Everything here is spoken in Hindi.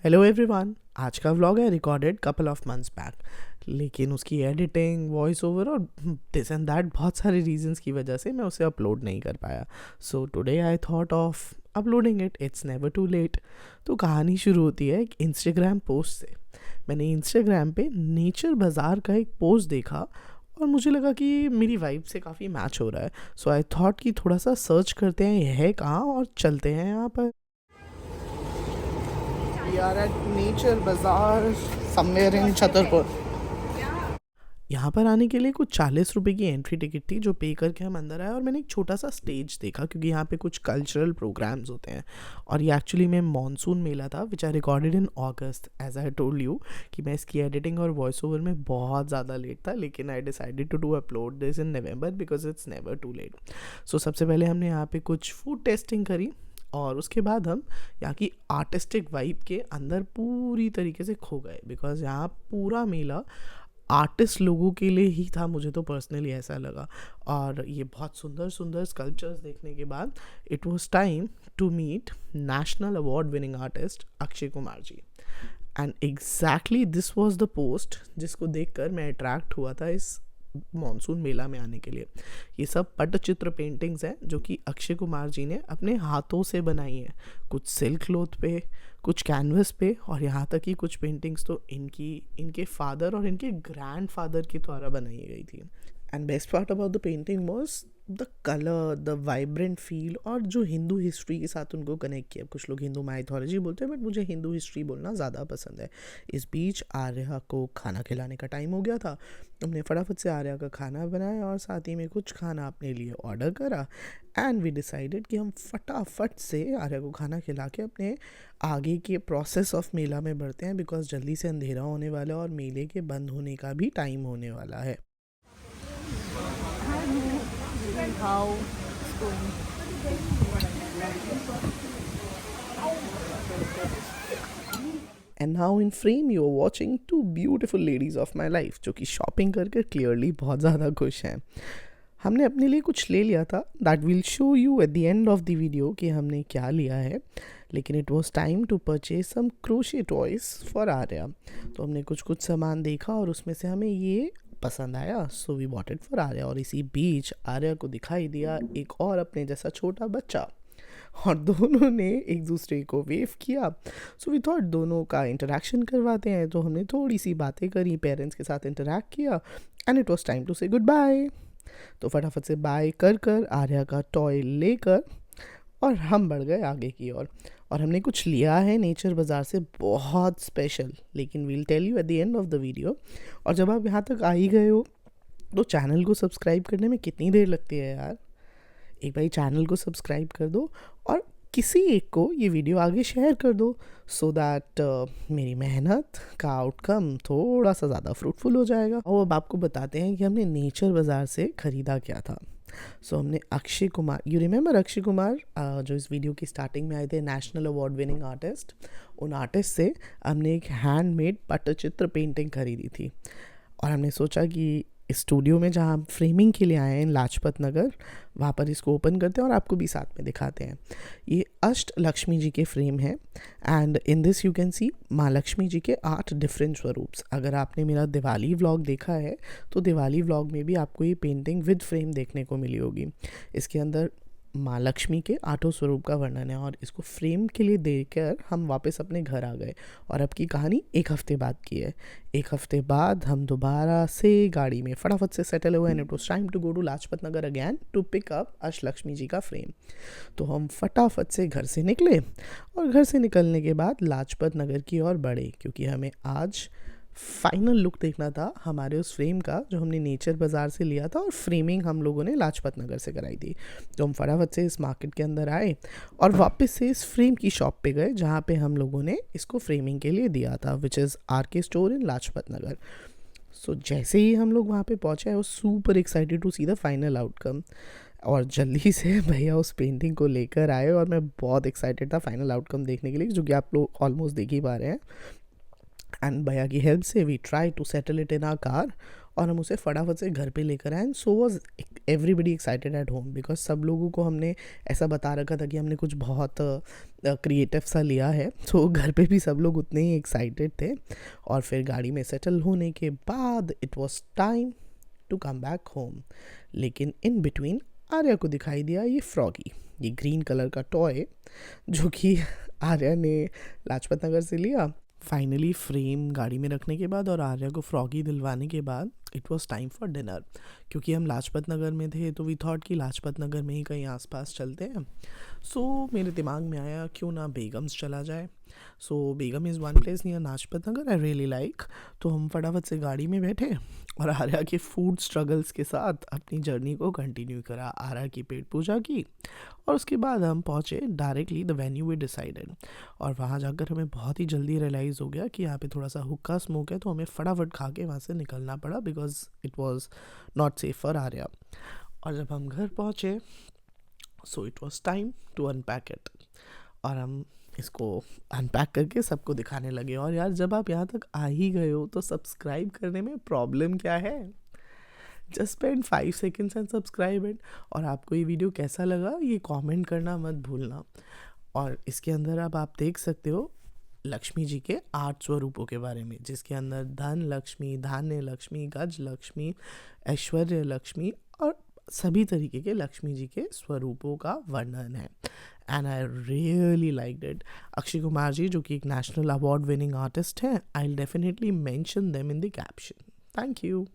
Hello everyone. आज का व्लॉग है recorded couple of months back, लेकिन उसकी एडिटिंग, वॉइस ओवर और दिस एंड दैट बहुत सारे रीजंस की वजह से मैं उसे अपलोड नहीं कर पाया। So today I thought of uploading it. It's never too late. तो कहानी शुरू होती है एक इंस्टाग्राम पोस्ट से। मैंने इंस्टाग्राम पे नेचर बाज़ार का एक पोस्ट देखा और मुझे लगा कि मेरी वाइब से काफ़ी मैच हो रहा है। सो आई थॉट कि थोड़ा सा सर्च करते हैं यह है कहाँ और चलते हैं यहाँ पर। We are at Nature Bazaar somewhere in Chhatarpur. यहाँ पर आने के लिए कुछ 40 रुपए की एंट्री टिकट थी जो पे करके हम अंदर आए, और मैंने एक छोटा सा स्टेज देखा क्योंकि यहाँ पे कुछ कल्चरल प्रोग्राम्स होते हैं। और ये एक्चुअली में मॉनसून मेला था which I recorded in August. As I told you कि मैं इसकी एडिटिंग और वॉइस ओवर में बहुत ज़्यादा लेट था, लेकिन I decided to do upload this in November because it's never too late. So सबसे पहले हमने यहाँ पे कुछ फूड टेस्टिंग करी और उसके बाद हम यहाँ की आर्टिस्टिक वाइब के अंदर पूरी तरीके से खो गए बिकॉज यहाँ पूरा मेला आर्टिस्ट लोगों के लिए ही था। मुझे तो पर्सनली ऐसा लगा। और ये बहुत सुंदर सुंदर स्कल्पचर्स देखने के बाद it was time to meet national award winning artist Akshay Kumar ji. And exactly this was the post जिसको देखकर मैं अट्रैक्ट हुआ था इस मॉनसून मेला में आने के लिए। ये सब पटचित्र पेंटिंग्स हैं जो कि अक्षय कुमार जी ने अपने हाथों से बनाई हैं, कुछ सिल्क क्लोथ पे, कुछ कैनवस पे, और यहाँ तक कि कुछ पेंटिंग्स तो इनके फादर और इनके ग्रैंड फादर के द्वारा बनाई गई थी। And best part about the painting was the colour, the vibrant feel, और जो हिंदू हिस्ट्री के साथ उनको कनेक्ट किया। कुछ लोग हिंदू माइथोलॉजी बोलते हैं बट मुझे हिंदू हिस्ट्री बोलना ज़्यादा पसंद है। इस बीच आर्या को खाना खिलाने का टाइम हो गया था। हमने फटाफट से आर्या का खाना बनाया और साथ ही में कुछ खाना अपने लिए ऑर्डर करा। एंड वी डिसाइडेड कि हम फटाफट से आर्या को खाना खिला के अपने आगे के प्रोसेस ऑफ मेला में बढ़ते हैं बिकॉज जल्दी से अंधेरा होने वाला है और मेले के बंद होने का भी टाइम होने वाला है। How it's going. And now in frame you are watching two beautiful ladies of my life जो कि शॉपिंग करके क्लियरली बहुत ज़्यादा खुश हैं। हमने अपने लिए कुछ ले लिया था, that will show you at the end of the video कि हमने क्या लिया है। लेकिन it was time to purchase some crochet toys for Arya. तो हमने कुछ कुछ सामान देखा और उसमें से हमें ये पसंद आया, so we bought it for Arya. और इसी बीच आर्या को दिखाई दिया एक और अपने जैसा छोटा बच्चा, और दोनों ने एक दूसरे को वेव किया। सो वी थॉट दोनों का इंटरेक्शन करवाते हैं। तो हमने थोड़ी सी बातें करी, पेरेंट्स के साथ इंटरेक्ट किया, and it was time to say goodbye. तो फटाफट से बाय कर कर आर्या का टॉय लेकर और हम बढ़ गए आगे की ओर। और हमने कुछ लिया है नेचर बाज़ार से बहुत स्पेशल, लेकिन we'll tell you at the end of the video. और जब आप यहाँ तक आ ही गए हो तो चैनल को सब्सक्राइब करने में कितनी देर लगती है यार। एक बार चैनल को सब्सक्राइब कर दो और किसी एक को ये वीडियो आगे शेयर कर दो सो दैट मेरी मेहनत का आउटकम थोड़ा सा ज़्यादा फ्रूटफुल हो जाएगा। और अब आपको बताते हैं कि हमने नेचर बाज़ार से ख़रीदा क्या था। सो हमने अक्षय कुमार, यू रिमेंबर अक्षय कुमार जो इस वीडियो की स्टार्टिंग में आए थे, नेशनल अवार्ड विनिंग आर्टिस्ट। उन आर्टिस्ट से हमने एक हैंडमेड पटचित्र पेंटिंग खरीदी थी। और हमने सोचा कि इस स्टूडियो में जहाँ हम फ्रेमिंग के लिए आए हैं लाजपत नगर, वहाँ पर इसको ओपन करते हैं और आपको भी साथ में दिखाते हैं। ये अष्ट लक्ष्मी जी के फ्रेम है and in this you can see माँ लक्ष्मी जी के 8 डिफरेंट स्वरूप्स। अगर आपने मेरा दिवाली व्लॉग देखा है तो दिवाली व्लॉग में भी आपको ये पेंटिंग विद फ्रेम देखने को मिली होगी। इसके अंदर माँ लक्ष्मी के 8 स्वरूप का वर्णन है और इसको फ्रेम के लिए देकर हम वापस अपने घर आ गए। और अब की कहानी एक हफ्ते बाद की है। एक हफ्ते बाद हम दोबारा से गाड़ी में फटाफट से सेटल हुए and it was time to go to Lajpat Nagar again to pick up Ashta Lakshmi जी का फ्रेम। तो हम फटाफट से घर से निकले और घर से निकलने के बाद लाजपत नगर की ओर बढ़े क्योंकि हमें आज फाइनल लुक देखना था हमारे उस फ्रेम का जो हमने नेचर बाज़ार से लिया था और फ्रेमिंग हम लोगों ने लाजपत नगर से कराई थी। तो हम फटाफट से इस मार्केट के अंदर आए और वापस से इस फ्रेम की शॉप पे गए जहाँ पे हम लोगों ने इसको फ्रेमिंग के लिए दिया था, which is RK store in Lajpat Nagar. So जैसे ही हम लोग वहाँ पे पहुँचे, I was super excited to see the final outcome. और जल्दी से भैया उस पेंटिंग को लेकर आए और मैं बहुत एक्साइटेड था फाइनल आउटकम देखने के लिए, जो कि आप लोग ऑलमोस्ट देख ही पा रहे हैं। एंड भैया की हेल्प से we try to settle it in our car और हम उसे फटाफट से घर पे लेकर आए and so was everybody excited at home because सब लोगों को हमने ऐसा बता रखा था कि हमने कुछ बहुत क्रिएटिव सा लिया है, तो घर पे भी सब लोग उतने ही एक्साइटेड थे। और फिर गाड़ी में सेटल होने के बाद it was time to come back home. लेकिन इन बिटवीन आर्या को दिखाई दिया ये फ्रॉगी, ये ग्रीन कलर का टॉय जो कि आर्या ने लाजपत नगर से लिया। फाइनली फ्रेम गाड़ी में रखने के बाद और आर्या को फ्रॉगी दिलवाने के बाद it was time for dinner. क्योंकि हम लाजपत नगर में थे तो वी थॉट कि लाजपत नगर में ही कहीं आसपास चलते हैं। सो मेरे दिमाग में आया क्यों ना बेगम्स चला जाए। So Begum is one place near Lajpat Nagar I really like. तो हम फटाफट से गाड़ी में बैठे और आर्या के फूड स्ट्रगल्स के साथ अपनी जर्नी को कंटिन्यू करा। आर्या की पेट पूजा की और उसके बाद हम पहुँचे directly the venue we decided. और वहाँ जाकर हमें बहुत ही जल्दी रियलाइज़ हो गया कि यहाँ पे थोड़ा सा हुक्का स्मोक है, तो हमें फटाफट खा के वहाँ से निकलना पड़ा because it was not safe for Arya. और जब हम घर पहुँचे so it was time to unpack it और हम इसको अनपैक करके सबको दिखाने लगे। और यार जब आप यहाँ तक आ ही गए हो तो सब्सक्राइब करने में प्रॉब्लम क्या है? Just spend 5 seconds and subscribe it. और आपको ये वीडियो कैसा लगा ये कमेंट करना मत भूलना। और इसके अंदर अब आप देख सकते हो लक्ष्मी जी के 8 स्वरूपों के बारे में, जिसके अंदर धन लक्ष्मी, धान्य लक्ष्मी, गज लक्ष्मी, ऐश्वर्य लक्ष्मी और सभी तरीके के लक्ष्मी जी के स्वरूपों का वर्णन है। And I really like it. Akshay Kumar ji जो कि एक नेशनल अवार्ड विनिंग आर्टिस्ट हैं, I will definitely mention them in the caption. Thank you.